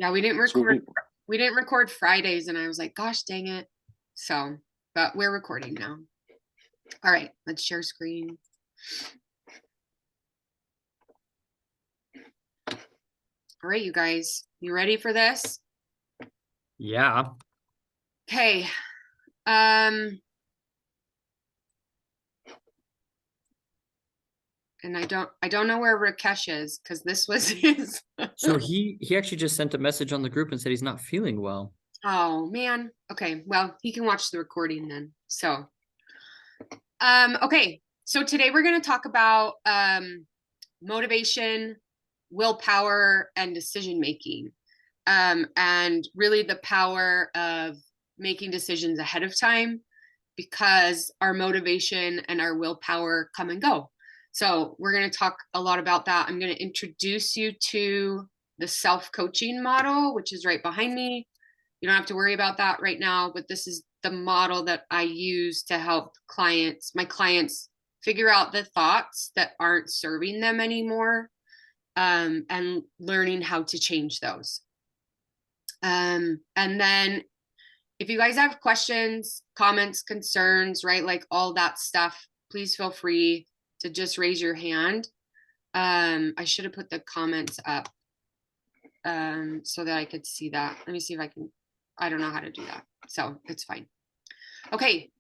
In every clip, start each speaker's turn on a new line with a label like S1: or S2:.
S1: Yeah,
S2: So
S1: we didn't record Fridays, and I was like, gosh dang it. So, but we're recording now. All right, let's share screen. All right, you guys, you ready for this?
S3: Yeah.
S1: Okay. And I don't know where Rakesh is, because this was his.
S3: So he actually just sent a message on the group and said he's not feeling well.
S1: Oh man. Okay, well, he can watch the recording then. So okay, so today we're going to talk about motivation, willpower, and decision making, and really the power of making decisions ahead of time, because our motivation and our willpower come and go. So we're going to talk a lot about that. I'm going to introduce you to the self-coaching model, which is right behind me. You don't have to worry about that right now, but this is the model that I use to help my clients figure out the thoughts that aren't serving them anymore, and learning how to change those. And then if you guys have questions, comments, concerns, right, like all that stuff, please feel free to just raise your hand. I should have put the comments up so that I could see that. Let me see if I can. I don't know how to do that, so it's fine. Okay.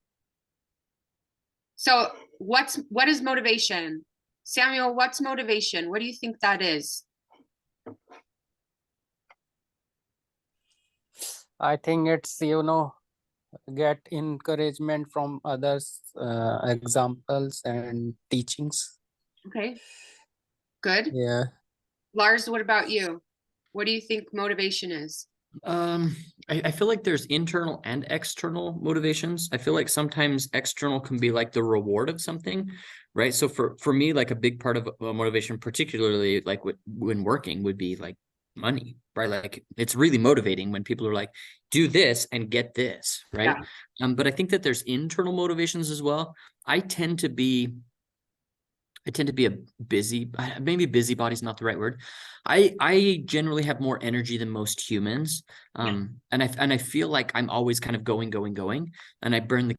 S1: So what is motivation? Samuel, what's motivation? What do you think that is?
S2: I think it's, get encouragement from others, examples and teachings.
S1: Okay, good.
S2: Yeah.
S1: Lars, what about you? What do you think motivation is?
S3: I feel like there's internal and external motivations. I feel like sometimes external can be like the reward of something, right? So for me, like a big part of motivation, particularly like when working, would be like money, right? Like it's really motivating when people are like, do this and get this, right?
S1: Yeah.
S3: But I think that there's internal motivations as well. I tend to be a busy, maybe busybody is not the right word. I generally have more energy than most humans. And I feel like I'm always kind of going, and I burn the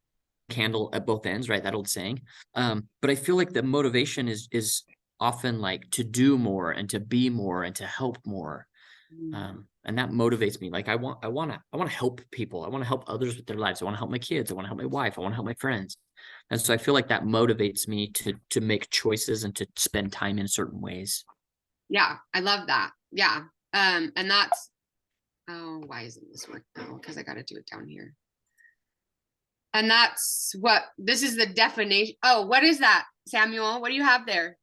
S3: candle at both ends, right? That old saying. But I feel like the motivation is often like to do more and to be more and to help more. And that motivates me. Like I want to help people. I want to help others with their lives. I want to help my kids. I want to help my wife. I want to help my friends. And so I feel like that motivates me to make choices and to spend time in certain ways.
S1: Yeah, I love that. Yeah. And that's, oh, why isn't this working? Oh, because I got to do it down here. And that's what, this is the definition. Oh, what is that, Samuel? What do you have there?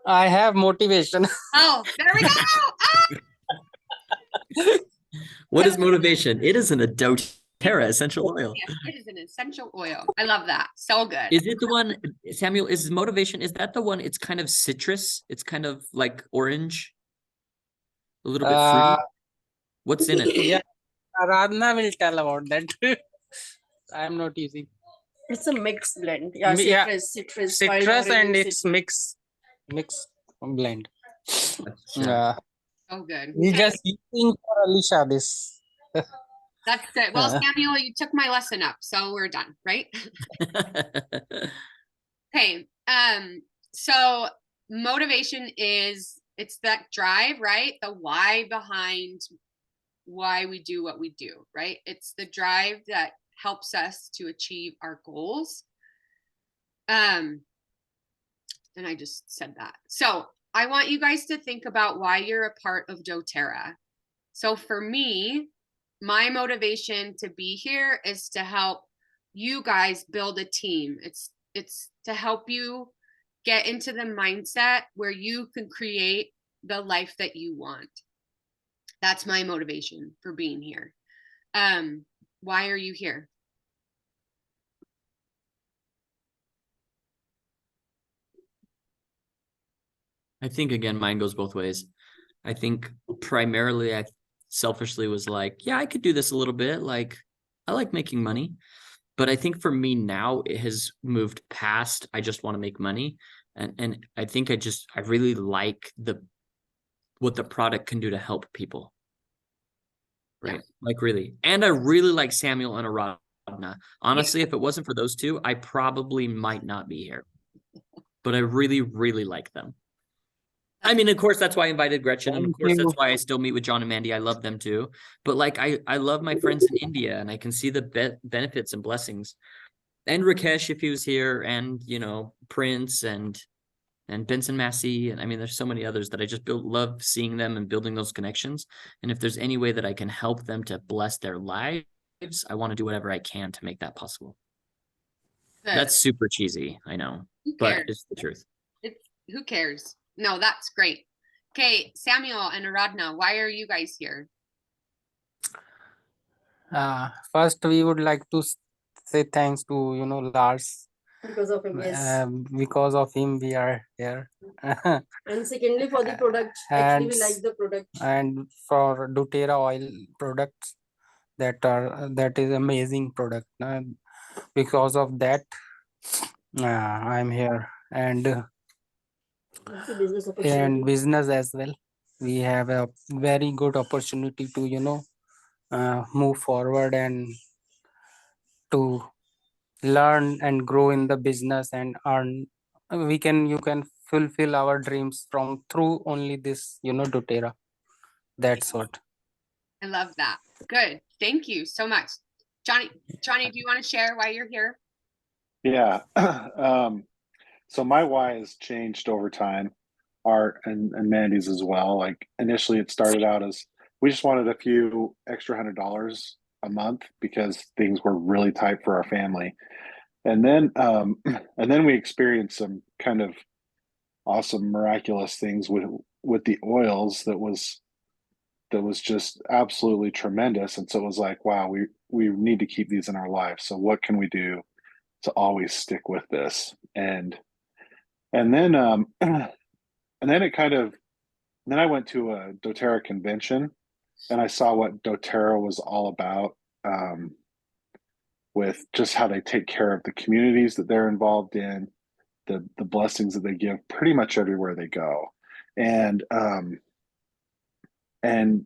S2: I have motivation.
S1: Oh, there we go.
S3: What is motivation? It is an doTERRA essential oil.
S1: Yes, it is an essential oil. I love that. So good.
S3: Is it the one, Samuel, is motivation, is that the one, it's kind of citrus? It's kind of like orange? A little bit fruity? What's in it?
S2: Yeah, Aradhana will tell about that. I'm not using.
S4: It's a mixed blend. Yeah, citrus,
S2: and it's mix blend. Yeah.
S1: Oh, good.
S2: We just using for Alicia this.
S1: That's it. Well, Samuel, you took my lesson up, so we're done, right? Okay. So motivation it's that drive, right? The why behind why we do what we do, right? It's the drive that helps us to achieve our goals. And I just said that. So I want you guys to think about why you're a part of doTERRA. So for me, my motivation to be here is to help you guys build a team. It's to help you get into the mindset where you can create the life that you want. That's my motivation for being here. Why are you here?
S3: I think, again, mine goes both ways. I think primarily I selfishly was like, yeah, I could do this a little bit. Like, I like making money. But I think for me now, it has moved past, I just want to make money. And I think I really like what the product can do to help people. Right. Like really. And I really like Samuel and Aradhana. Honestly, if it wasn't for those two, I probably might not be here. But I really, really like them. I mean, of course, that's why I invited Gretchen. And of
S2: Thank
S3: course, that's
S2: you.
S3: why I still meet with John and Mandy. I love them too. But like, I love my friends in India, and I can see the benefits and blessings. And Rakesh, if he was here, and, you know, Prince and Benson Massey. And I mean, there's so many others that I just love seeing them and building those connections. And if there's any way that I can help them to bless their lives, I want to do whatever I can to make that possible.
S1: Good.
S3: That's super cheesy, I know,
S1: Who
S3: but
S1: cares?
S3: it's the truth.
S1: Who cares? No, that's great. Okay, Samuel and Aradhana, why are you guys here?
S2: First, we would like to say thanks to, you know, Lars.
S4: Because of him, yes.
S2: Because of him, we are here.
S4: And secondly, for the product, actually, we like the product.
S2: And for doTERRA oil products, that is amazing product. Because of that, I'm here. And
S4: Business opportunity.
S2: business as well. We have a very good opportunity to, you know, move forward and to learn and grow in the business and earn. You can fulfill our dreams from through only this, you know, doTERRA. That's what.
S1: I love that. Good. Thank you so much. Johnny, do you want to share why you're here?
S5: Yeah. So my why has changed over time, art and Mandy's as well. Like initially it started out as we just wanted a few extra $100 a month because things were really tight for our family. And then and then we experienced some kind of awesome miraculous things with the oils that was just absolutely tremendous. And so it was like, wow, we need to keep these in our lives. So what can we do to always stick with this? And then and then it kind of then I went to a doTERRA convention and I saw what doTERRA was all about, with just how they take care of the communities that they're involved in, the blessings that they give pretty much everywhere they go. And and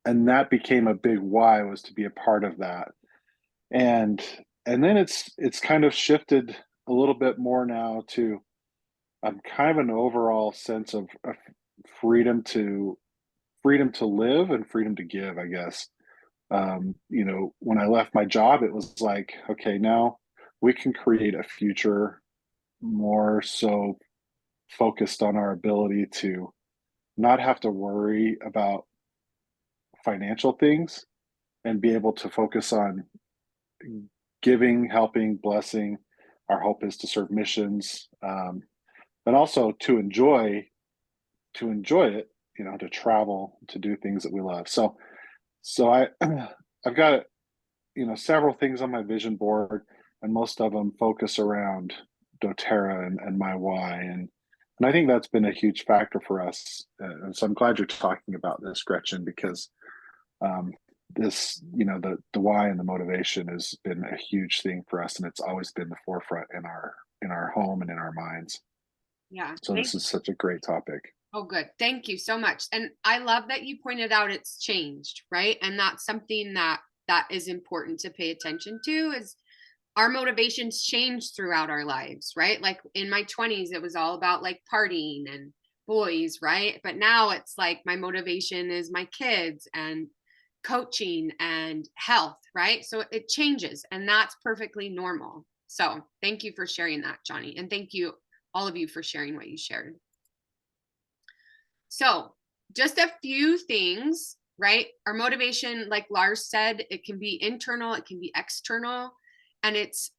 S5: that became a big why, was to be a part of that. And then it's kind of shifted a little bit more now to kind of an overall sense of freedom to live and freedom to give, I guess. You know, when I left my job, it was like, okay, now we can create a future more so focused on our ability to not have to worry about financial things and be able to focus on giving, helping, blessing. Our hope is to serve missions, but also to enjoy it, you know, to travel, to do things that we love. So I've got, you know, several things on my vision board, and most of them focus around doTERRA and my why. And I think that's been a huge factor for us. And so I'm glad you're talking about this, Gretchen, because this, you know, the why and the motivation has been a huge thing for us, and it's always been the forefront in our home and in our minds.
S1: Yeah.
S5: So this is such a great topic.
S1: Oh, good. Thank you so much. And I love that you pointed out it's changed, right? And that's something that is important to pay attention to, is our motivations change throughout our lives, right? Like in my 20s, it was all about like partying and boys, right? But now it's like my motivation is my kids and coaching and health, right? So it changes, and that's perfectly normal. So thank you for sharing that, Johnny. And thank you, all of you, for sharing what you shared. So just a few things, right? Our motivation, like Lars said, it can be internal, it can be external, and it's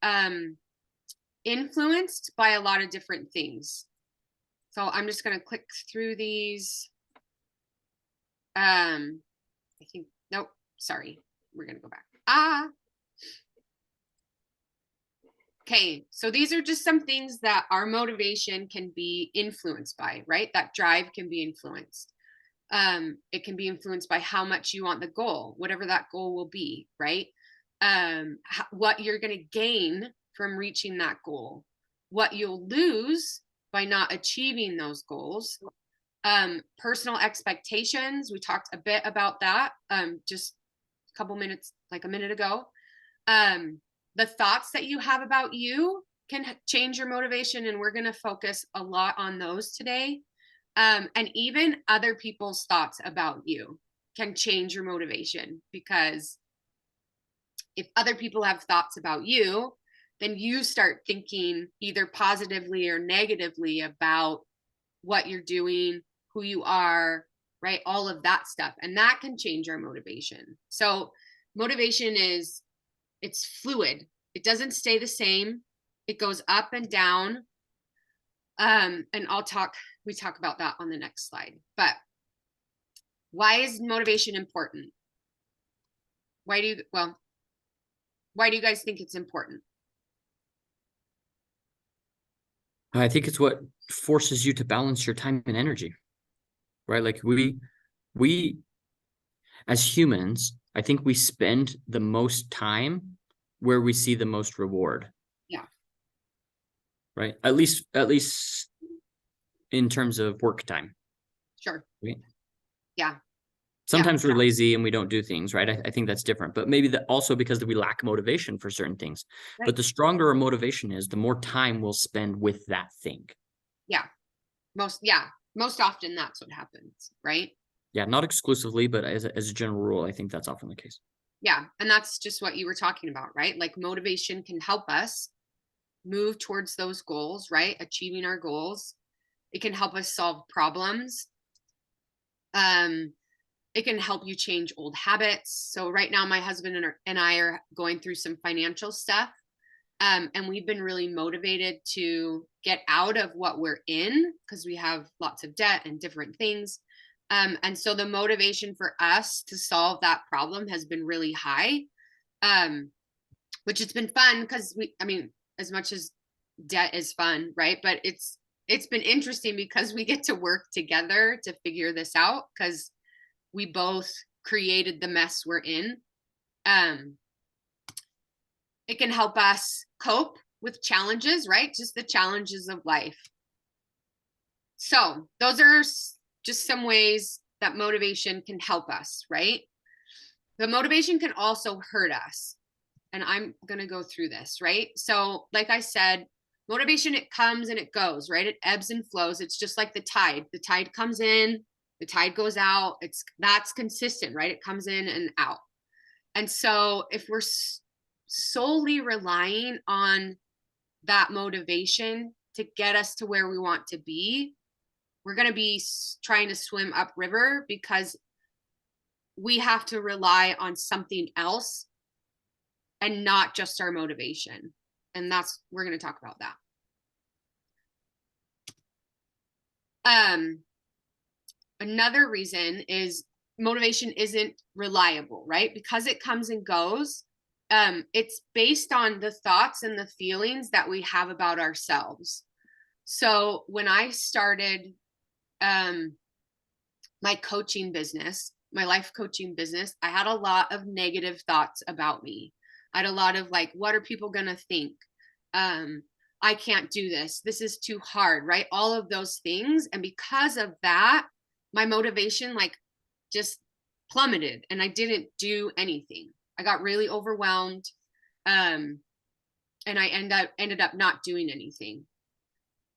S1: influenced by a lot of different things. So I'm just going to click through these. I think, nope, sorry. We're going to go back. Okay, so these are just some things that our motivation can be influenced by, right? That drive can be influenced. It can be influenced by how much you want the goal, whatever that goal will be, right? What you're going to gain from reaching that goal, what you'll lose by not achieving those goals, Personal expectations, we talked a bit about that just a couple minutes, like a minute ago. The thoughts that you have about you can change your motivation, and we're going to focus a lot on those today. And even other people's thoughts about you can change your motivation, because if other people have thoughts about you, then you start thinking either positively or negatively about what you're doing, who you are, right? All of that stuff. And that can change our motivation. So motivation it's fluid. It doesn't stay the same. It goes up and down. And we talk about that on the next slide. But why is motivation important? Why do you guys think it's important?
S3: I think it's what forces you to balance your time and energy, right? Like we as humans, I think we spend the most time where we see the most reward.
S1: Yeah.
S3: Right. At least in terms of work time.
S1: Sure.
S3: Right?
S1: Yeah.
S3: Sometimes we're lazy and we don't do things, right? I think that's different, but maybe also because we lack motivation for certain things.
S1: Right.
S3: But the stronger our motivation is, the more time we'll spend with that thing.
S1: Yeah. Most often that's what happens, right?
S3: Yeah, not exclusively, but as a general rule, I think that's often the case.
S1: Yeah. And that's just what you were talking about, right? Like motivation can help us move towards those goals, right? Achieving our goals. It can help us solve problems. It can help you change old habits. So right now, my husband and I are going through some financial stuff. And we've been really motivated to get out of what we're in, because we have lots of debt and different things. And so the motivation for us to solve that problem has been really high, which has been fun, because as much as debt is fun, right? But it's been interesting because we get to work together to figure this out, because we both created the mess we're in. It can help us cope with challenges, right? Just the challenges of life. So those are just some ways that motivation can help us, right? The motivation can also hurt us. And I'm going to go through this, right? So like I said, motivation, it comes and it goes, right? It ebbs and flows. It's just like the tide. The tide comes in, the tide goes out. That's consistent, right? It comes in and out. And so if we're solely relying on that motivation to get us to where we want to be, we're going to be trying to swim upriver, because we have to rely on something else and not just our motivation. And we're going to talk about that. Another reason is motivation isn't reliable, right? Because it comes and goes. It's based on the thoughts and the feelings that we have about ourselves. So when I started my coaching business, my life coaching business, I had a lot of negative thoughts about me. I had a lot of like, what are people going to think? I can't do this. This is too hard, right? All of those things. And because of that, my motivation just plummeted, and I didn't do anything. I got really overwhelmed. And I ended up not doing anything.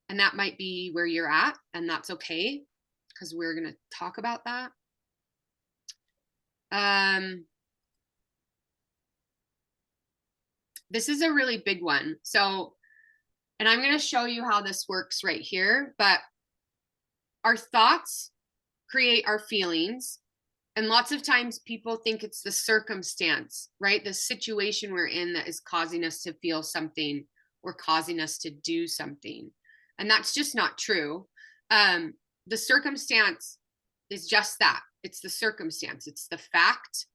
S1: And that might be where you're at, and that's okay, because we're going to talk about that. This is a really big one. So, and I'm going to show you how this works right here, but our thoughts create our feelings. And lots of times people think it's the circumstance, right? The situation we're in that is causing us to feel something or causing us to do something. And that's just not true. The circumstance is just that. It's the circumstance. It's the fact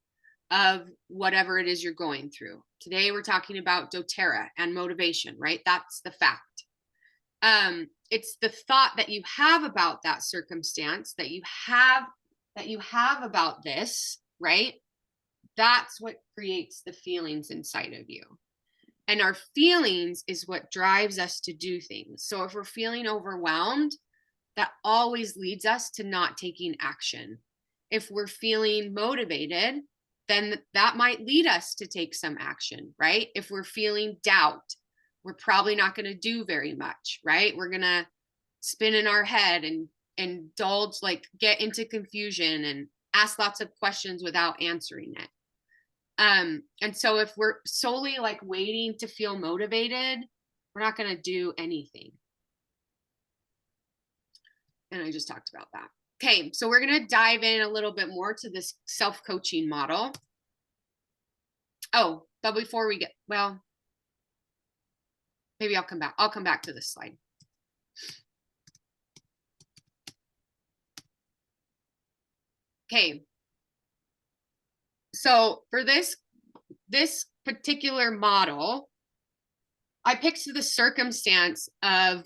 S1: of whatever it is you're going through. Today, we're talking about doTERRA and motivation, right? That's the fact. It's the thought that you have about that circumstance, that you have about this, right? That's what creates the feelings inside of you. And our feelings is what drives us to do things. So if we're feeling overwhelmed, that always leads us to not taking action. If we're feeling motivated, then that might lead us to take some action, right? If we're feeling doubt, we're probably not going to do very much, right? We're going to spin in our head and indulge, like get into confusion and ask lots of questions without answering it. And so if we're solely like waiting to feel motivated, we're not going to do anything. And I just talked about that. Okay, so we're going to dive in a little bit more to this self-coaching model. Oh, but before we get, well, maybe I'll come back. I'll come back to this slide. Okay. So for this particular model, I picked the circumstance of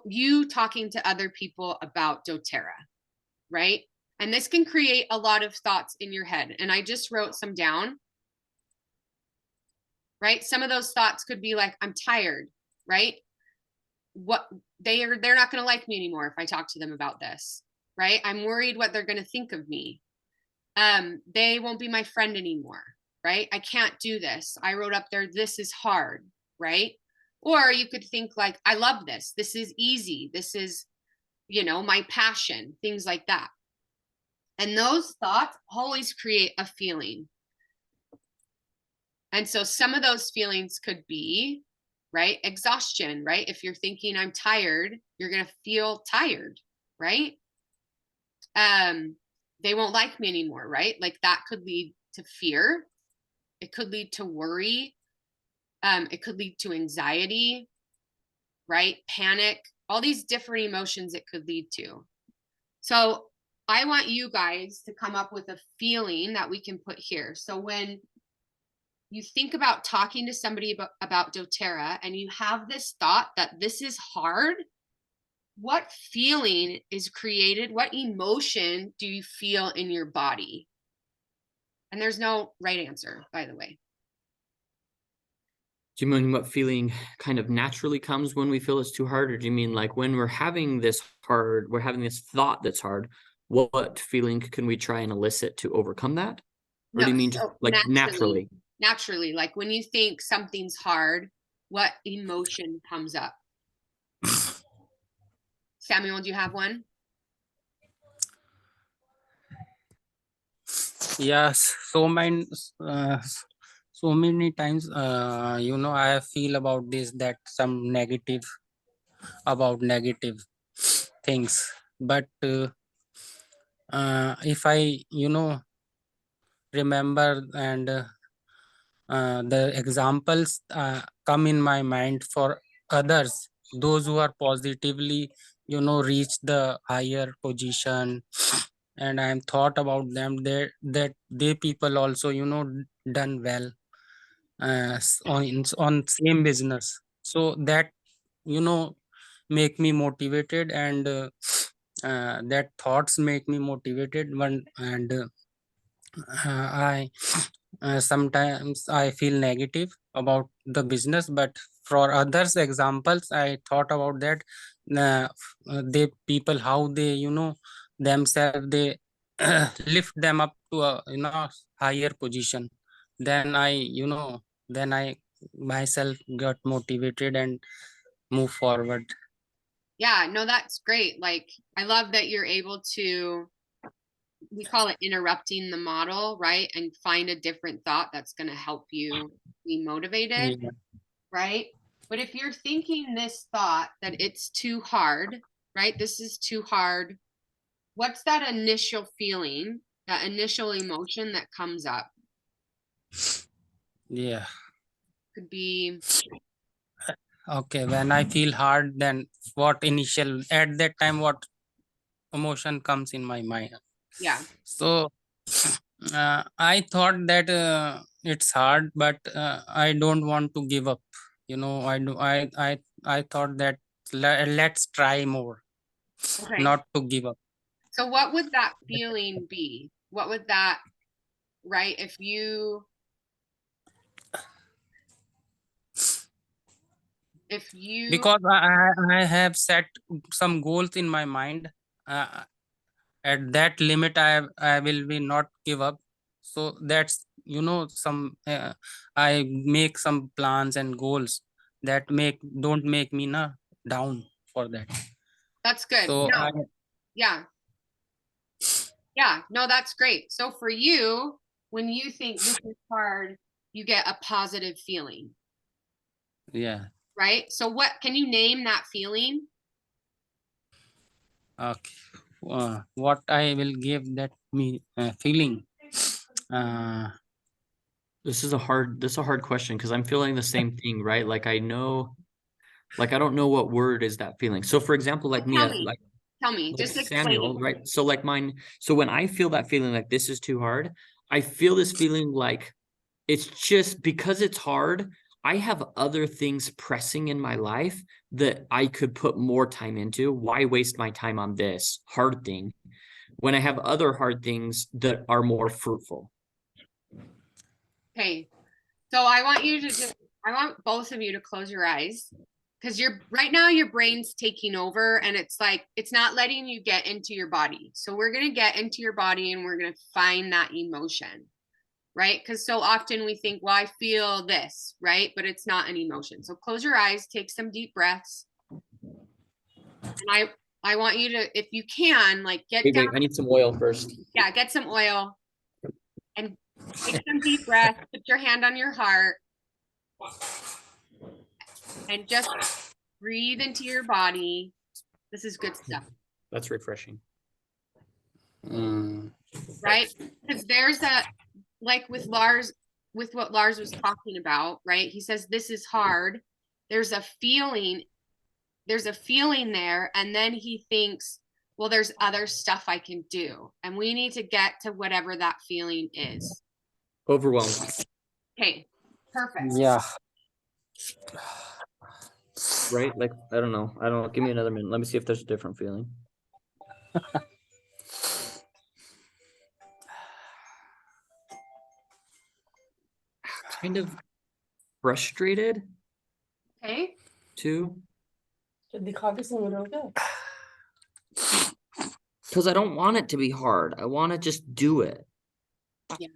S1: you talking to other people about doTERRA, right? And this can create a lot of thoughts in your head. And I just wrote some down, right? Some of those thoughts could be like, I'm tired, right? They're not going to like me anymore if I talk to them about this, right? I'm worried what they're going to think of me. They won't be my friend anymore, right? I can't do this. I wrote up there, this is hard, right? Or you could think like, I love this. This is easy. This is, my passion, things like that. And those thoughts always create a feeling. And so some of those feelings could be, right? Exhaustion, right? If you're thinking I'm tired, you're going to feel tired, right? They won't like me anymore, right? Like that could lead to fear. It could lead to worry. It could lead to anxiety, right? Panic, all these different emotions it could lead to. So I want you guys to come up with a feeling that we can put here. So when you think about talking to somebody about doTERRA and you have this thought that this is hard, what feeling is created? What emotion do you feel in your body? And there's no right answer, by the way.
S3: Do you mean what feeling kind of naturally comes when we feel it's too hard? Or do you mean like when we're having this thought that's hard, what feeling can we try and elicit to overcome that? Or
S1: No,
S3: do you mean just
S1: so
S3: like naturally?
S1: Naturally, like when you think something's hard, what emotion comes up? Samuel, do you have one?
S2: Yes, so many times I feel about this, that some negative things, but if I remember, and the examples come in my mind for others, those who are positively reach the higher position, and I'm thought about them, that they people also done well on same business, so that make me motivated, and that thoughts make me motivated one, and I sometimes I feel negative about the business, but for others examples I thought about that, uh, they people, how they themselves, they lift them up to a higher position, then I myself got motivated and move forward.
S1: Yeah, no, that's great. Like, I love that you're able to, we call it interrupting the model, right? And find a different thought that's going to help you be motivated,
S2: Yeah.
S1: right? But if you're thinking this thought that it's too hard, right? This is too hard. What's that initial feeling, that initial emotion that comes up?
S2: Yeah.
S1: Could be,
S2: Okay, when I feel hard, then what initial at that time, what emotion comes in my mind?
S1: yeah.
S2: So I thought that it's hard, but I don't want to give up. I thought that let's try more,
S1: Okay.
S2: not to give up.
S1: So what would that feeling be? What would that, right? If you, if you
S2: because I have set some goals in my mind. At that limit, I will be not give up. So that's, you know, some I make some plans and goals that don't make me down for that.
S1: that's good.
S2: So
S1: No, yeah. Yeah, no, that's great. So for you, when you think this is hard, you get a positive feeling,
S2: yeah.
S1: right? So what can you name that feeling?
S2: Okay. What I will give that me feeling.
S3: This is a hard question because I'm feeling the same thing, right? Like I know, like I don't know what word is that feeling. So for example, like
S1: Tell
S3: Mia,
S1: me.
S3: like
S1: Tell me.
S3: like
S1: Just explain
S3: Samuel,
S1: it.
S3: right? So like mine, so when I feel that feeling like this is too hard, I feel this feeling like it's just because it's hard. I have other things pressing in my life that I could put more time into. Why waste my time on this hard thing when I have other hard things that are more fruitful?
S1: Okay. So I want you to I want both of you to close your eyes because you're right now your brain's taking over and it's like it's not letting you get into your body. So we're going to get into your body and we're going to find that emotion, right? Because so often we think, well, I feel this, right? But it's not an emotion. So close your eyes, take some deep breaths. And I want you to, if you can, like get down.
S3: Wait, I need some oil first.
S1: Yeah, get some oil and take some deep breaths. Put your hand on your heart and just breathe into your body. This is good stuff,
S3: That's refreshing.
S1: right? Because there's a, like with Lars, with what Lars was talking about, right? He says, this is hard. There's a feeling there. And then he thinks, well, there's other stuff I can do. And we need to get to whatever that feeling is.
S3: Overwhelmed.
S1: Okay, perfect.
S2: yeah.
S3: Right? Like, I don't know. Give me another minute. Let me see if there's a different feeling. Kind of frustrated
S1: Okay.
S3: too.
S4: तो दिखा के सुन रहे हो क्या?
S3: Because I don't want it to be hard. I want to just do it.
S1: Yeah.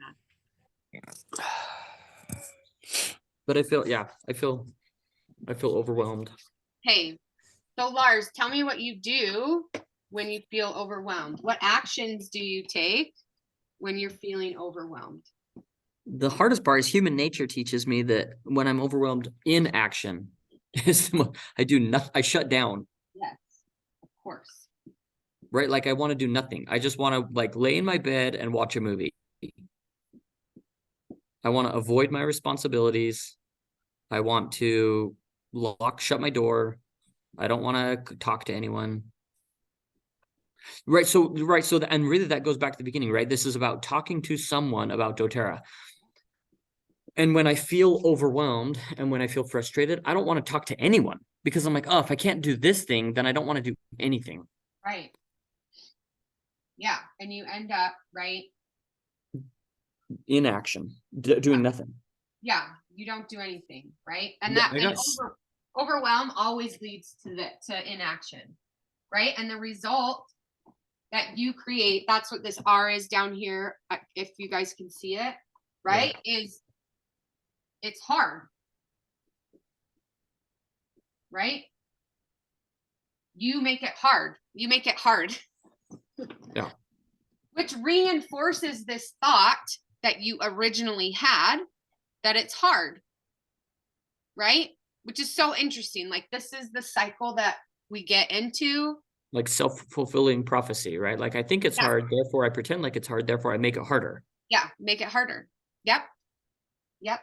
S3: But I feel overwhelmed.
S1: Hey, so Lars, tell me what you do when you feel overwhelmed. What actions do you take when you're feeling overwhelmed?
S3: The hardest part is human nature teaches me that when I'm overwhelmed, inaction is I do nothing. I shut down.
S1: Yes, of course.
S3: Right? Like I want to do nothing. I just want to like lay in my bed and watch a movie. I want to avoid my responsibilities. I want to shut my door. I don't want to talk to anyone. Right. So, and really that goes back to the beginning, right? This is about talking to someone about doTERRA. And when I feel overwhelmed and when I feel frustrated, I don't want to talk to anyone because I'm like, oh, if I can't do this thing, then I don't want to do anything.
S1: Right. Yeah. And you end up, right?
S3: Inaction, doing nothing.
S1: Yeah. You don't do anything, right? And
S3: Yeah,
S1: that overwhelm always leads to inaction, right? And the result that you create, that's what this R is down here, if you guys can see it, right? Is it's hard, right? You make it hard. You make it hard.
S3: Yeah.
S1: Which reinforces this thought that you originally had that it's hard, right? Which is so interesting. Like this is the cycle that we get into.
S3: Like self-fulfilling prophecy, right? Like I think it's hard, therefore I pretend like it's hard, therefore I make it harder.
S1: Yeah, make it harder. Yep.
S3: Because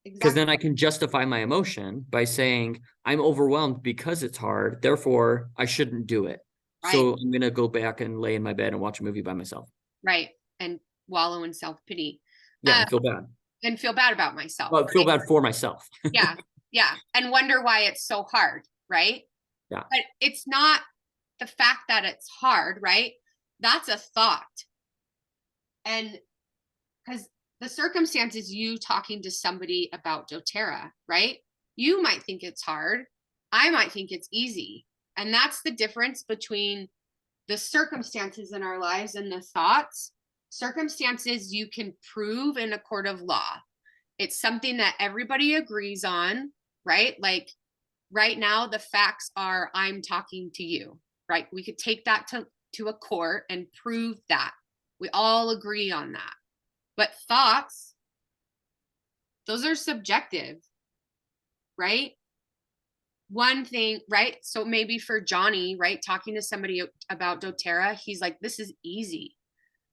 S1: Exactly.
S3: then I can justify my emotion by saying I'm overwhelmed because it's hard, therefore I shouldn't do it.
S1: Right.
S3: So I'm gonna go back and lay in my bed and watch a movie by myself.
S1: Right. And wallow in self-pity.
S3: Yeah, I feel bad.
S1: And feel bad about myself.
S3: Well, I feel bad for myself.
S1: Yeah. And wonder why it's so hard, right?
S3: Yeah.
S1: But it's not the fact that it's hard, right? That's a thought. And because the circumstance is you talking to somebody about doTERRA, right? You might think it's hard, I might think it's easy. And that's the difference between the circumstances in our lives and the thoughts. Circumstances you can prove in a court of law. It's something that everybody agrees on, right? Like right now, the facts are I'm talking to you, right? We could take that to a court and prove that. We all agree on that. But thoughts, those are subjective, right? One thing, right? So maybe for Johnny, right, talking to somebody about doTERRA, he's like, this is easy,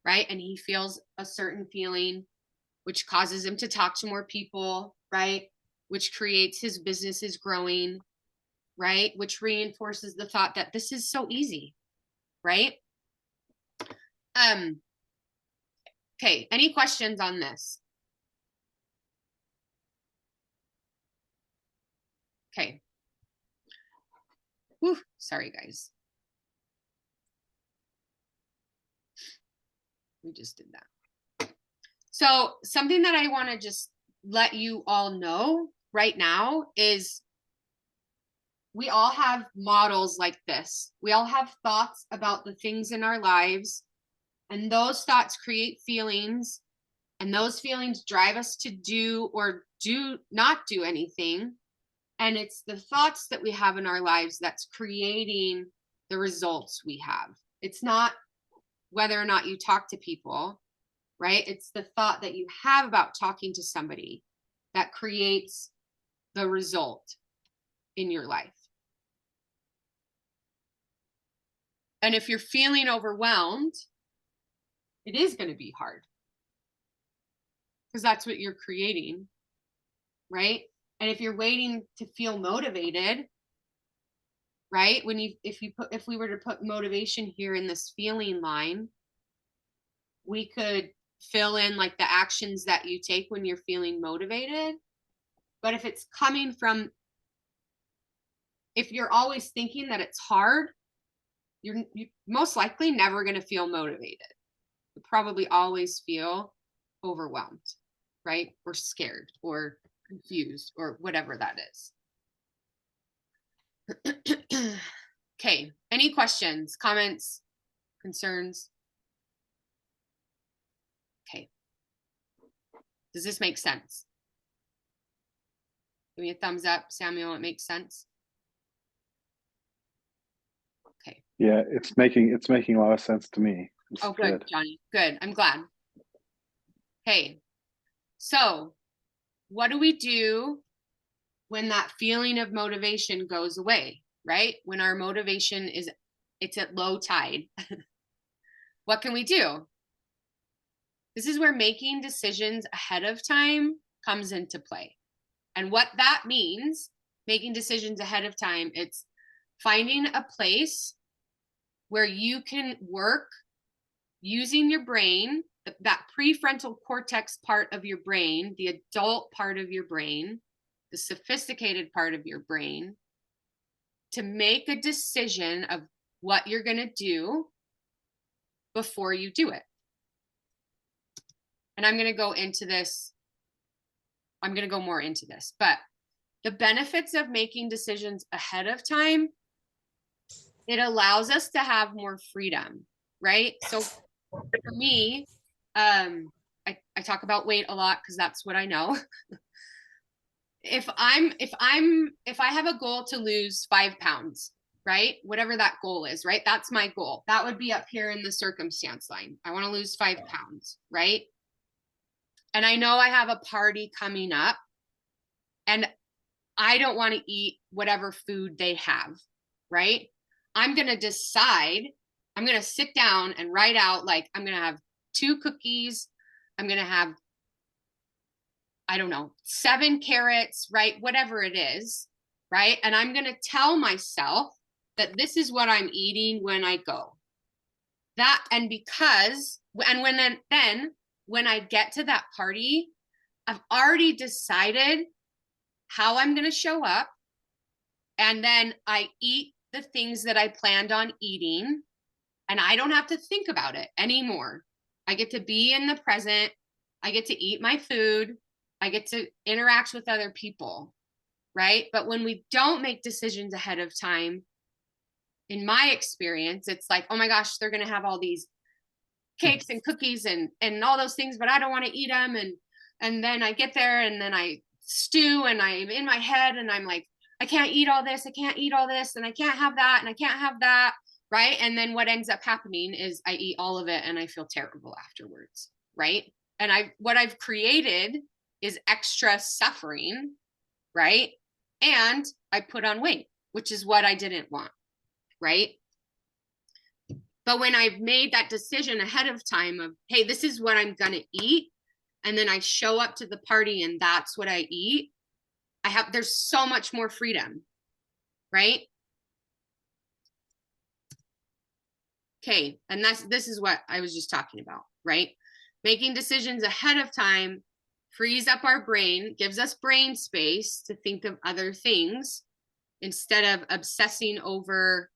S1: right? And he feels a certain feeling, which causes him to talk to more people, right? Which creates his businesses growing, right? Which reinforces the thought that this is so easy, right? Okay, any questions on this? Okay. Whew, sorry, guys. We just did that. So something that I want to just let you all know right now is we all have models like this. We all have thoughts about the things in our lives, and those thoughts create feelings, and those feelings drive us to do or do not do anything. And it's the thoughts that we have in our lives that's creating the results we have. It's not whether or not you talk to people, right? It's the thought that you have about talking to somebody that creates the result in your life. And if you're feeling overwhelmed, it is going to be hard because that's what you're creating, right? And if you're waiting to feel motivated, right? If we were to put motivation here in this feeling line, we could fill in like the actions that you take when you're feeling motivated. But if it's coming from, if you're always thinking that it's hard, you're most likely never going to feel motivated. You probably always feel overwhelmed, right? Or scared or confused or whatever that is. Okay, any questions, comments, concerns? Okay. Does this make sense? Give me a thumbs up, Samuel, it makes sense. Okay.
S5: Yeah, it's making a lot of sense to me.
S1: Oh, good, Johnny. Good. I'm glad. Okay. So what do we do when that feeling of motivation goes away, right? When our motivation it's at low tide. What can we do? This is where making decisions ahead of time comes into play. And what that means, making decisions ahead of time, it's finding a place where you can work using your brain, that prefrontal cortex part of your brain, the adult part of your brain, the sophisticated part of your brain, to make a decision of what you're going to do before you do it. And I'm going to go into this. I'm going to go more into this, but the benefits of making decisions ahead of time, it allows us to have more freedom, right? So for me, I talk about weight a lot because that's what I know. If I have a goal to lose 5 pounds, right? Whatever that goal is, right? That's my goal. That would be up here in the circumstance line. I want to lose 5 pounds, right? And I know I have a party coming up and I don't want to eat whatever food they have, right? I'm going to decide, I'm going to sit down and write out, like, I'm going to have 2 cookies. I'm going to have, I don't know, 7 carrots, right? Whatever it is, right? And I'm going to tell myself that this is what I'm eating when I go. That, and because, and then when I get to that party, I've already decided how I'm going to show up. And then I eat the things that I planned on eating, and I don't have to think about it anymore. I get to be in the present. I get to eat my food. I get to interact with other people, right? But when we don't make decisions ahead of time, in my experience, it's like, oh my gosh, they're going to have all these cakes and cookies and all those things, but I don't want to eat them. And then I get there and then I stew and I'm in my head and I'm like, I can't eat all this. I can't eat all this. And I can't have that. And I can't have that. Right. And then what ends up happening is I eat all of it and I feel terrible afterwards. Right. And what I've created is extra suffering. Right. And I put on weight, which is what I didn't want. Right. But when I've made that decision ahead of time of, hey, this is what I'm going to eat, and then I show up to the party and that's what I eat, there's so much more freedom, right? Okay, and this is what I was just talking about, right? Making decisions ahead of time frees up our brain, gives us brain space to think of other things instead of obsessing over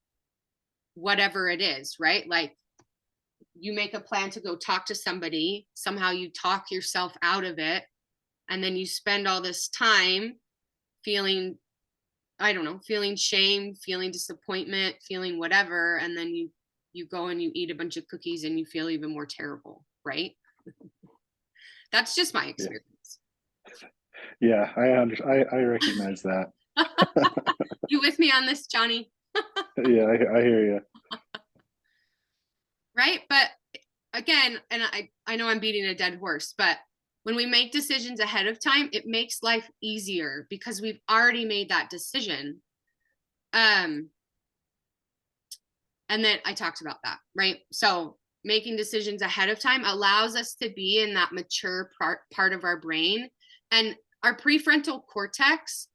S1: whatever it is, right? Like you make a plan to go talk to somebody, somehow you talk yourself out of it, and then you spend all this time feeling, I don't know, feeling shame, feeling disappointment, feeling whatever, and then you go and you eat a bunch of cookies and you feel even more terrible, right? That's just my experience.
S5: Yeah, I recognize that.
S1: You with me on this, Johnny?
S5: Yeah, I hear you.
S1: Right? But again, and I know I'm beating a dead horse, but when we make decisions ahead of time, it makes life easier because we've already made that decision. And then I talked about that, right? So making decisions ahead of time allows us to be in that mature part of our brain. And our prefrontal cortex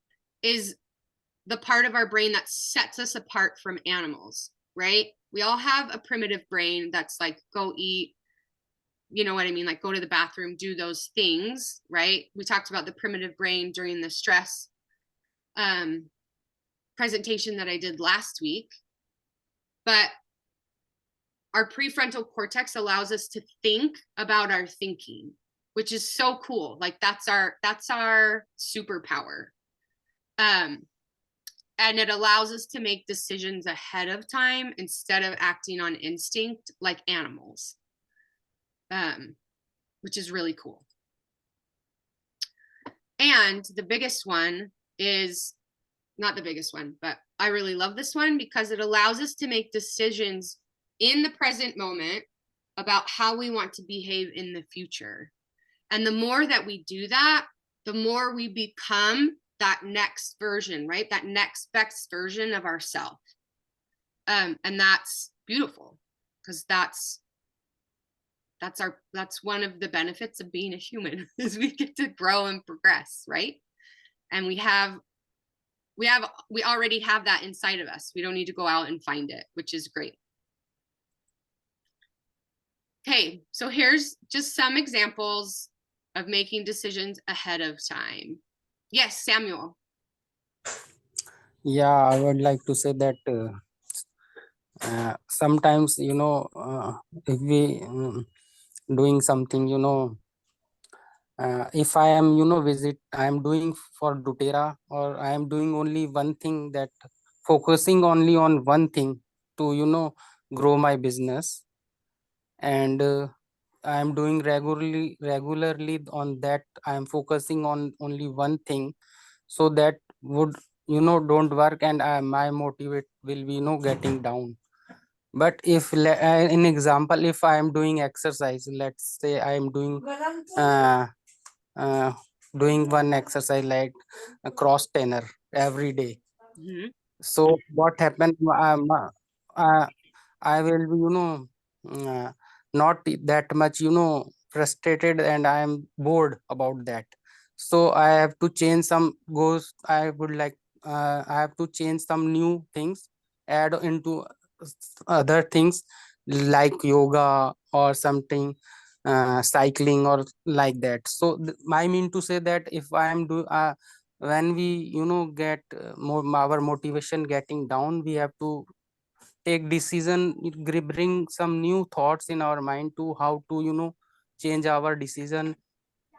S1: is the part of our brain that sets us apart from animals, right? We all have a primitive brain that's like, go eat, you know what I mean? Like go to the bathroom, do those things, right? We talked about the primitive brain during the stress presentation that I did last week. But our prefrontal cortex allows us to think about our thinking, which is so cool. Like that's our superpower. And it allows us to make decisions ahead of time instead of acting on instinct like animals, which is really cool. And the biggest one is not the biggest one, but I really love this one because it allows us to make decisions in the present moment about how we want to behave in the future. And the more that we do that, the more we become that next version, right? That next best version of ourselves. And that's beautiful because that's one of the benefits of being a human is we get to grow and progress, right? And we already have that inside of us. We don't need to go out and find it, which is great. Okay, so here's just some examples of making decisions ahead of time. Yes, Samuel.
S2: Yeah, I would like to say that sometimes, if we doing something, if I am, I am doing for doTERRA, or I am doing only one thing, that focusing only on one thing to, grow my business, and I am doing regularly on that. I am focusing on only one thing, so that would, don't work, and my motivate will be, getting down. But if in example, if I am doing exercise, let's say I am doing doing one exercise like a cross trainer every day.
S1: Mm-hmm.
S2: So what happened, I will be, not that much, frustrated, and I am bored about that. So I have to change some goals. I would like, I have to change some new things, add into other things like yoga or something, cycling or like that. So I mean to say that if I am when we, get more, our motivation getting down, we have to take decision, bring some new thoughts in our mind to how to, change our decision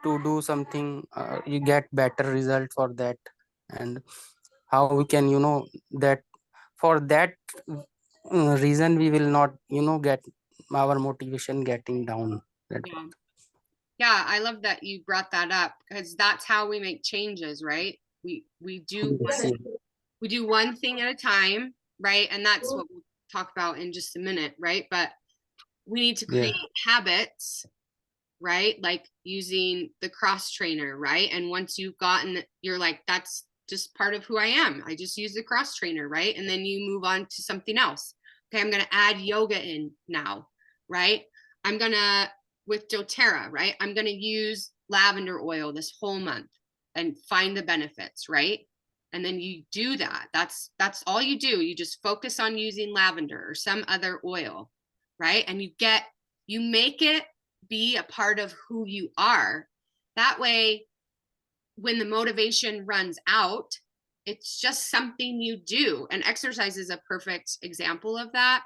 S2: to do something, you get better result for that. and how we can, that for that reason we will not, get our motivation getting down.
S1: Yeah. Yeah, I love that you brought that up because that's how we make changes, right? We do
S2: Yes,
S1: one, we do one thing at a time, right? And that's what we'll talk about in just a minute, right? But we need to create habits, right? Like using the cross trainer, right? And once you've gotten, you're like, that's just part of who I am. I just use the cross trainer, right? And then you move on to something else. Okay, I'm going to add yoga in now, right? I'm going to, with doTERRA, right? I'm going to use lavender oil this whole month and find the benefits, right? And then you do that. That's all you do. You just focus on using lavender or some other oil, right? And you make it be a part of who you are. That way, when the motivation runs out, it's just something you do. And exercise is a perfect example of that,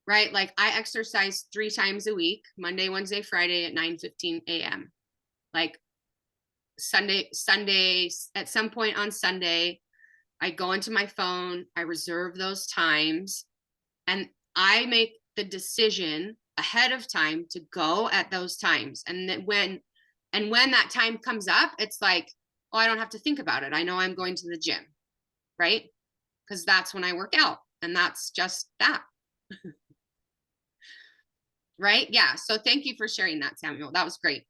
S1: right? Like I exercise 3 times a week, Monday, Wednesday, Friday at 9:15 a.m. Like Sunday, at some point on Sunday, I go into my phone, I reserve those times, and I make the decision ahead of time to go at those times. And then when that time comes up, it's like, oh, I don't have to think about it. I know I'm going to the gym, right? Because that's when I work out. And that's just that. Right? Yeah. So thank you for sharing that, Samuel. That was great.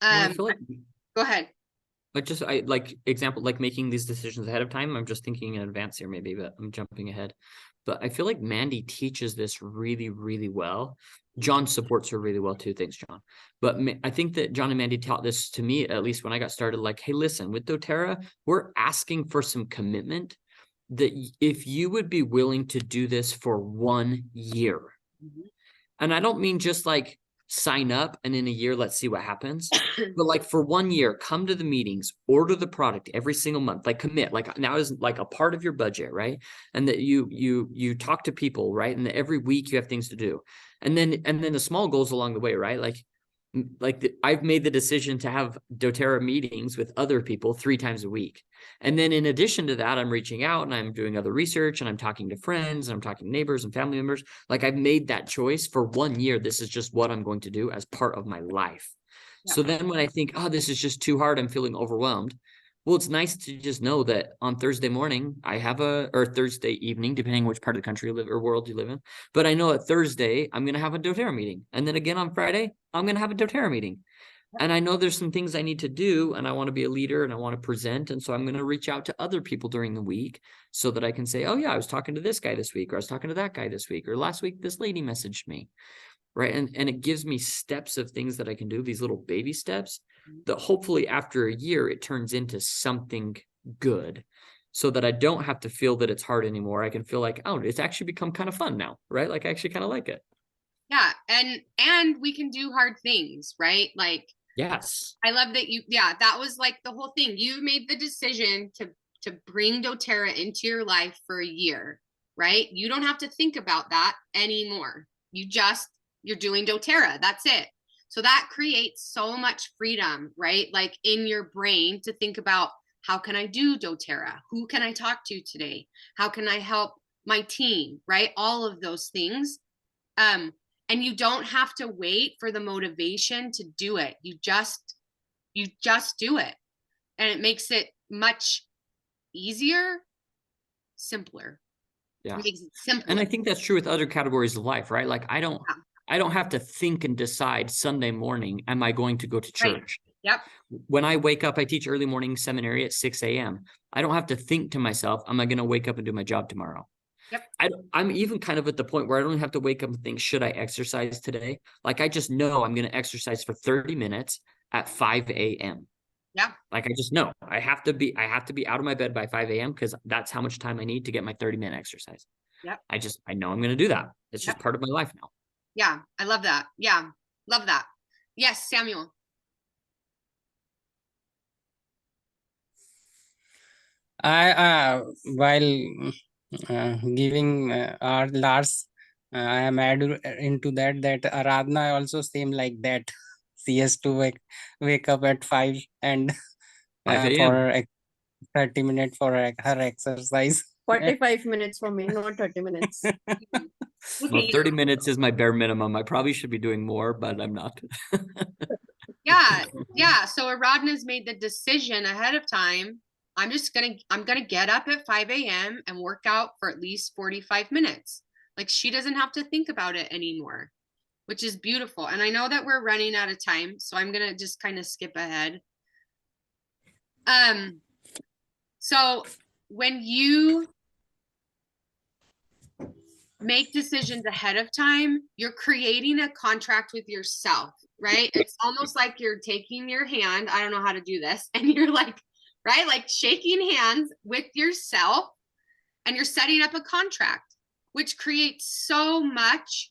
S3: Well, I feel like
S1: Go ahead.
S3: I like example, like making these decisions ahead of time. I'm just thinking in advance here, maybe, but I'm jumping ahead. But I feel like Mandy teaches this really, really well. John supports her really well too. Thanks, John. But I think that John and Mandy taught this to me, at least when I got started, like, hey, listen, with doTERRA, we're asking for some commitment that if you would be willing to do this for 1 year, and I don't mean just like sign up and in a year, let's see what happens. But like for 1 year, come to the meetings, order the product every single month, like commit, like now is like a part of your budget, right? And that you talk to people, right? And that every week you have things to do. And then the small goals along the way, right? I've made the decision to have doTERRA meetings with other people 3 times a week. And then in addition to that, I'm reaching out and I'm doing other research and I'm talking to friends and I'm talking to neighbors and family members. Like I've made that choice for 1 year. This is just what I'm going to do as part of my life. Yeah. So then when I think, oh, this is just too hard, I'm feeling overwhelmed. Well, it's nice to just know that on Thursday morning, or Thursday evening, depending which part of the country you live or world you live in. But I know that Thursday, I'm going to have a doTERRA meeting. And then again on Friday, I'm going to have a doTERRA meeting. And I know there's some things I need to do and I want to be a leader and I want to present. And so I'm going to reach out to other people during the week so that I can say, oh yeah, I was talking to this guy this week, or I was talking to that guy this week, or last week, this lady messaged me. Right. And it gives me steps of things that I can do, these little baby steps that hopefully after a year, it turns into something good so that I don't have to feel that it's hard anymore. I can feel like, oh, it's actually become kind of fun now, right? Like I actually kind of like it.
S1: Yeah. And we can do hard things, right? Like,
S3: yes,
S1: I love that that was like the whole thing. You made the decision to bring doTERRA into your life for a year, right? You don't have to think about that anymore. You're doing doTERRA. That's it. So that creates so much freedom, right? Like in your brain to think about, how can I do doTERRA? Who can I talk to today? How can I help my team, right? All of those things. And you don't have to wait for the motivation to do it. You just do it. And it makes it much easier, simpler.
S3: Yeah.
S1: It makes it simpler.
S3: And I think that's true with other categories of life, right? Like I don't have to think and decide Sunday morning, am I going to go to church?
S1: Right. Yep.
S3: When I wake up, I teach early morning seminary at 6 a.m. I don't have to think to myself, am I going to wake up and do my job tomorrow? Yep. I'm even kind of at the point where I don't have to wake up and think, should I exercise today? Like I just know I'm going to exercise for 30 minutes at 5 a.m. Yeah. Like I just know I have to be out of my bed by 5 a.m. because that's how much time I need to get my 30-minute exercise. Yep. I know I'm going to do that. It's just part of my life now. Yeah. I love that. Yeah. Love that. Yes, Samuel.
S2: I while giving our Lars, I am added into that Aradhana also same like that. She has to wake up at 5 and
S3: 5 a.m.
S2: for 30 minutes for her exercise.
S4: 45 minutes for me, not 30 minutes.
S1: Look
S3: Well,
S1: at
S3: 30
S1: you.
S3: minutes is my bare minimum. I probably should be doing more, but I'm not.
S1: Yeah, yeah. So Aradna's made the decision ahead of time. I'm gonna get up at 5 a.m. and work out for at least 45 minutes. Like she doesn't have to think about it anymore, which is beautiful. And I know that we're running out of time, so I'm gonna just kind of skip ahead. So when you make decisions ahead of time, you're creating a contract with yourself, right? It's almost like you're taking your hand, I don't know how to do this, and you're like, right, like shaking hands with yourself, and you're setting up a contract, which creates so much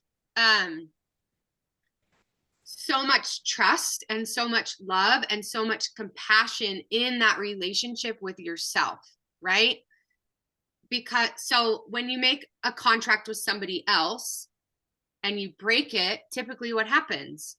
S1: trust and so much love and so much compassion in that relationship with yourself, right? Because so when you make a contract with somebody else and you break it, typically what happens,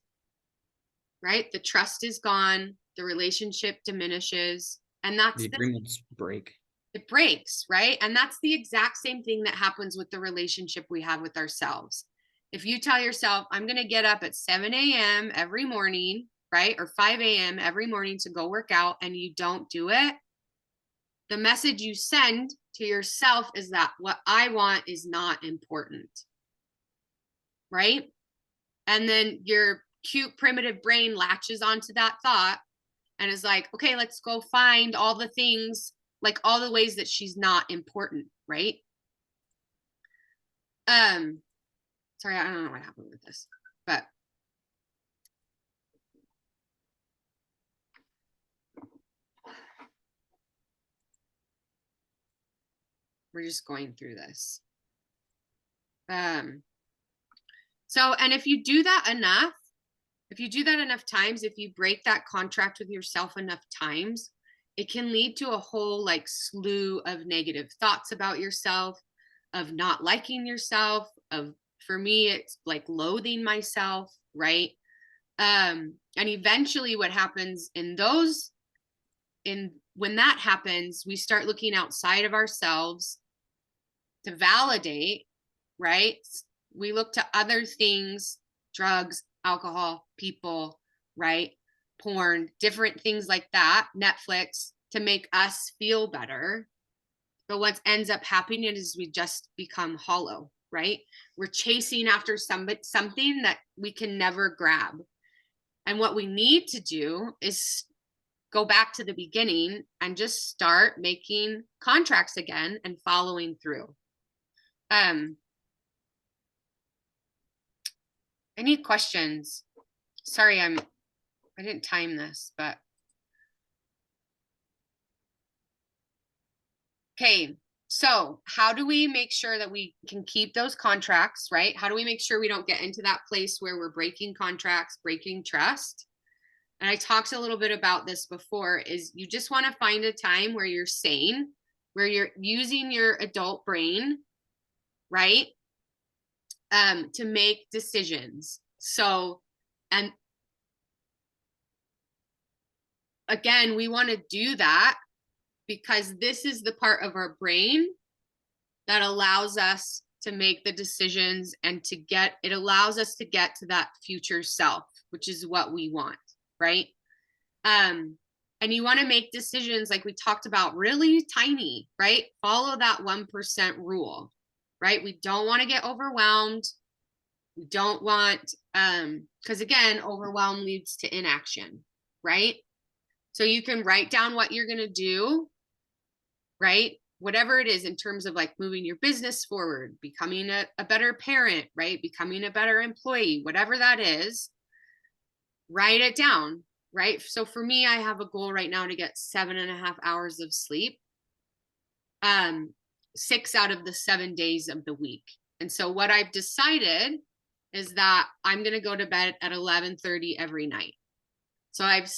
S1: right? The trust is gone, the relationship diminishes, and that's
S3: The agreements break.
S1: it breaks, right? And that's the exact same thing that happens with the relationship we have with ourselves. If you tell yourself, I'm going to get up at 7 a.m. every morning, right? Or 5 a.m. every morning to go work out, and you don't do it, the message you send to yourself is that what I want is not important, right? And then your cute primitive brain latches onto that thought and is like, okay, let's go find all the things, like all the ways that she's not important, right? Sorry, I don't know what happened with this, but we're just going through this. So, and if you do that enough, times, if you break that contract with yourself enough times, it can lead to a whole like slew of negative thoughts about yourself, of not liking yourself, of, for me, it's like loathing myself, right? And eventually what happens when that happens, we start looking outside of ourselves to validate, right? We look to other things, drugs, alcohol, people, right? Porn, different things like that, Netflix, to make us feel better. But what ends up happening is we just become hollow, right? We're chasing after something that we can never grab. And what we need to do is go back to the beginning and just start making contracts again and following through. Any questions? Sorry, I didn't time this, but okay. So how do we make sure that we can keep those contracts, right? How do we make sure we don't get into that place where we're breaking contracts, breaking trust? And I talked a little bit about this before, is you just want to find a time where you're sane, where you're using your adult brain, right? To make decisions. So, and again, we want to do that because this is the part of our brain that allows us to make the decisions and it allows us to get to that future self, which is what we want, right? And you want to make decisions like we talked about, really tiny, right? Follow that 1% rule, right? We don't want to get overwhelmed. We don't want, because again, overwhelm leads to inaction, right? So you can write down what you're going to do, right? Whatever it is in terms of like moving your business forward, becoming a better parent, right? Becoming a better employee, whatever that is, write it down, right? So for me, I have a goal right now to get 7.5 hours of sleep, 6 out of the 7 days of the week. And so what I've decided is that I'm going to go to bed at 11:30 every night. So I've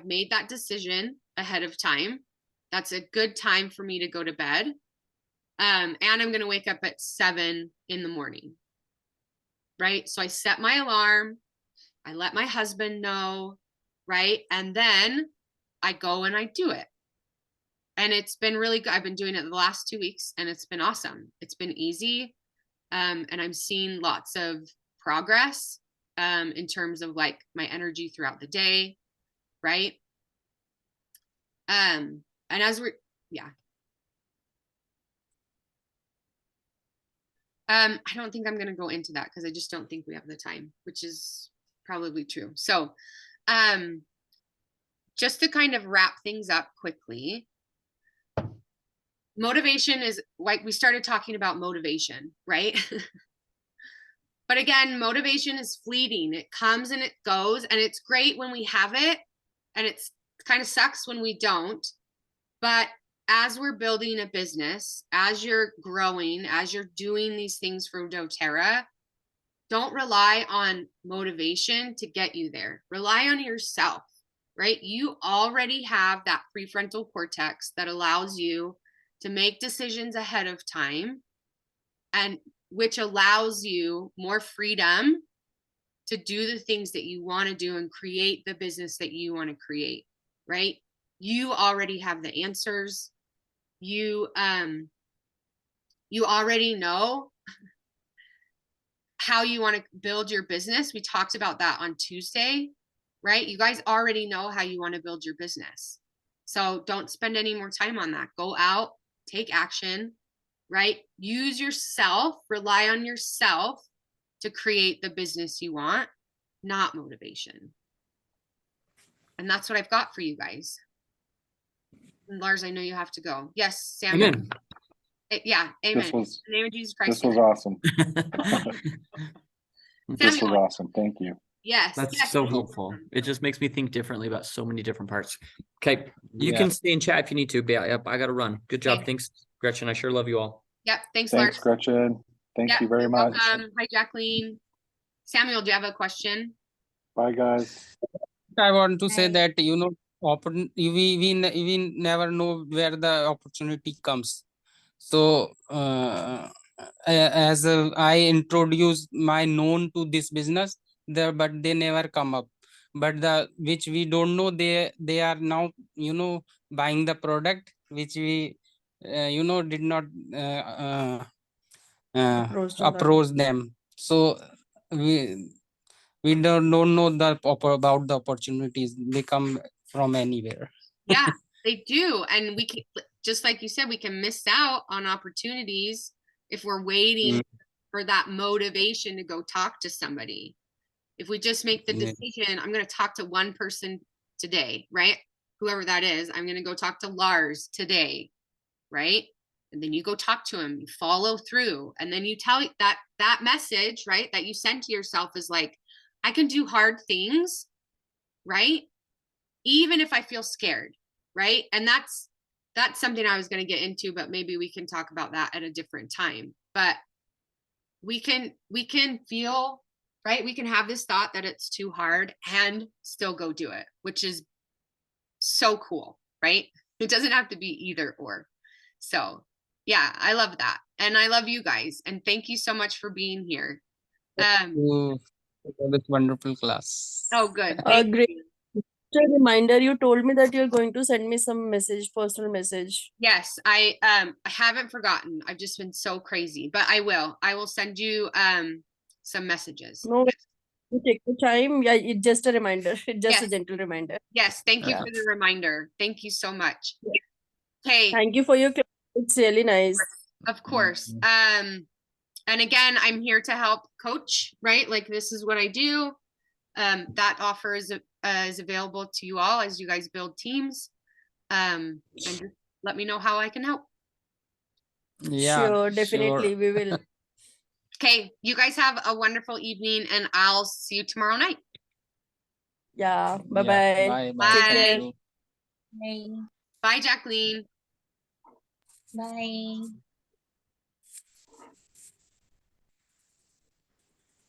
S1: made that decision ahead of time. That's a good time for me to go to bed. And I'm going to wake up at 7 in the morning, right? So I set my alarm. I let my husband know, right? And then I go and I do it. And it's been really good. I've been doing it the last 2 weeks and it's been awesome. It's been easy. And I'm seeing lots of progress in terms of like my energy throughout the day, right? And as we're, yeah. I don't think I'm going to go into that because I just don't think we have the time, which is probably true. So, just to kind of wrap things up quickly, motivation is like we started talking about motivation, right? But again, motivation is fleeting. It comes and it goes, and it's great when we have it, and it's kind of sucks when we don't. But as we're building a business, as you're growing, as you're doing these things for doTERRA, don't rely on motivation to get you there. Rely on yourself, right? You already have that prefrontal cortex that allows you to make decisions ahead of time, and which allows you more freedom to do the things that you want to do and create the business that you want to create, right? You already have the answers. You already know how you want to build your business. We talked about that on Tuesday, right? You guys already know how you want to build your business. So don't spend any more time on that. Go out, take action, right? Use yourself, rely on yourself to create the business you want, not motivation. And that's what I've got for you guys. And Lars, I know you have to go. Yes, Samuel.
S3: Amen.
S1: Yeah, amen.
S5: This was
S1: In the name of Jesus Christ.
S5: this was awesome. This was
S1: Samuel.
S5: awesome. Thank you.
S1: Yes.
S3: That's
S1: yes.
S3: so helpful. It just makes me think differently about so many different parts. Okay. You
S2: Yeah.
S3: can stay in chat if you need to, but yeah, I got to run. Good job.
S1: Okay.
S3: Thanks, Gretchen. I sure love you all.
S1: Yep. Thanks,
S5: Thanks,
S1: Lars.
S5: Gretchen. Thank
S1: Yep,
S5: you very
S1: you're
S5: much.
S1: welcome. Hi, Jacqueline. Samuel, do you have a question?
S5: Bye, guys.
S2: I want to say
S1: Bye.
S2: that, you know, we never know where the opportunity comes. So as I introduce my known to this business there, but they never come up. But the which we don't know, they are now, you know, buying the product which we you know, did not approach them. So we don't know about the opportunities. They come from anywhere.
S1: Yeah, they do. And we can, just like you said, we can miss out on opportunities if we're waiting for that motivation to go talk to somebody. If we just make the
S2: Yeah.
S1: decision, I'm going to talk to one person today, right? Whoever that is, I'm going to go talk to Lars today, right? And then you go talk to him, you follow through, and then you tell that message, right, that you send to yourself is like, I can do hard things, right? Even if I feel scared, right? And that's something I was going to get into, but maybe we can talk about that at a different time. But we can feel, right? We can have this thought that it's too hard and still go do it, which is so cool, right? It doesn't have to be either or. So yeah, I love that. And I love you guys. And thank you so much for being here.
S2: For this wonderful class.
S1: Oh, good. Thank
S4: Great.
S1: you.
S4: Just a reminder, you told me that you're going to send me some message, personal message.
S1: Yes, I haven't forgotten. I've just been so crazy, but I will send you some messages.
S4: No, you take the time. Yeah, it's just a reminder. It's just a
S1: Yes.
S4: gentle reminder.
S1: Yes, thank you
S4: Yeah.
S1: for the reminder. Thank you so much.
S4: Yeah.
S1: Okay,
S4: Thank you for your class. It's really nice.
S1: of course. And again, I'm here to help coach, right? Like this is what I do. That offer is available to you all as you guys build teams. And just let me know how I can help.
S2: Yeah,
S4: Sure, definitely
S2: sure.
S4: we will.
S1: Okay, you guys have a wonderful evening and I'll see you tomorrow night.
S4: Yeah. Bye
S2: Yeah.
S4: bye.
S2: Bye.
S4: Take
S1: Bye.
S4: care.
S2: Thank you.
S6: Bye.
S1: Bye, Jacqueline.
S6: Bye.